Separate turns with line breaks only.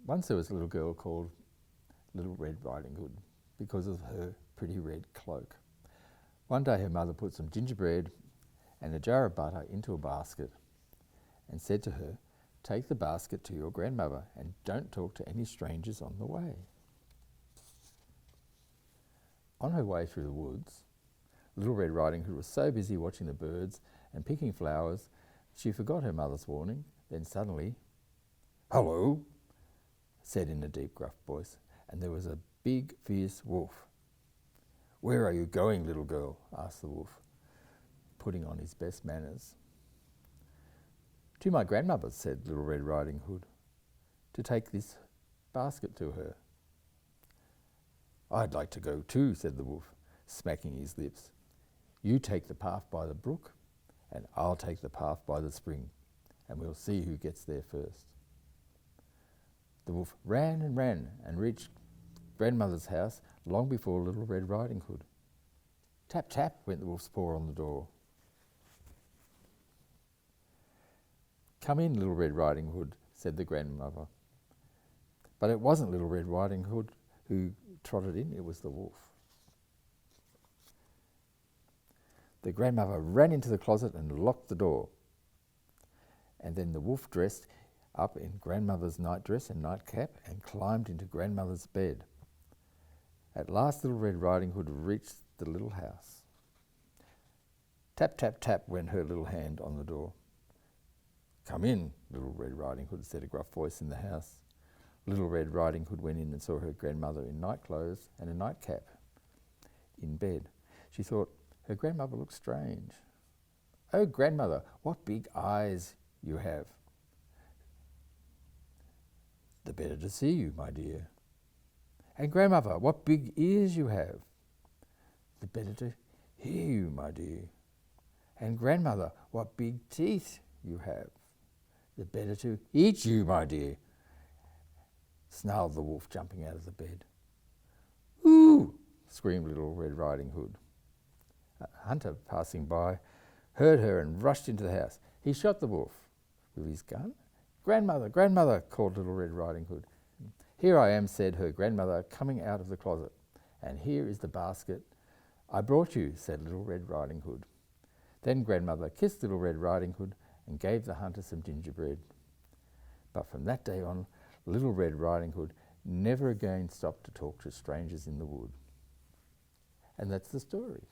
Once there was a little girl called Little Red Riding Hood because of her pretty red cloak. One day her mother put some gingerbread and a jar of butter into a basket and said to her, "Take the basket to your grandmother and don't talk to any strangers on the way." On her way through the woods, Little Red Riding Hood was so busy watching the birds and picking flowers, she forgot her mother's warning. Then suddenly, "Hello," said in a deep, gruff voice, and there was a big, fierce wolf. "Where are you going, little girl?" asked the wolf, putting on his best manners. "To my grandmother's," said Little Red Riding Hood, "to take this basket to her." "I'd like to go too," said the wolf, smacking his lips. "You take the path by the brook, and I'll take the path by the spring, and we'll see who gets there first." The wolf ran and reached grandmother's house long before Little Red Riding Hood. Tap, tap went the wolf's paw on the door. "Come in, Little Red Riding Hood," said the grandmother. But it wasn't Little Red Riding Hood who trotted in, it was the wolf. The grandmother ran into the closet and locked the door. And then the wolf dressed up in grandmother's nightdress and nightcap and climbed into grandmother's bed. At last Little Red Riding Hood reached the little house. Tap, tap, tap went her little hand on the door. "Come in," Little Red Riding Hood said a gruff voice in the house. Little Red Riding Hood went in and saw her grandmother in nightclothes and a nightcap in bed. She thought her grandmother looked strange. "Oh, grandmother, what big eyes you have." "The better to see you, my dear." "And grandmother, what big ears you have." "The better to hear you, my dear." "And grandmother, what big teeth you have." "The better to eat you, my dear," snarled the wolf, jumping out of the bed. "Ooh!" screamed Little Red Riding Hood. A hunter passing by heard her and rushed into the house. He shot the wolf with his gun. "Grandmother, grandmother," called Little Red Riding Hood. "Here I am," said her grandmother, coming out of the closet. "And here is the basket I brought you," said Little Red Riding Hood. Then grandmother kissed Little Red Riding Hood and gave the hunter some gingerbread. But from that day on, Little Red Riding Hood never again stopped to talk to strangers in the wood. And that's the story.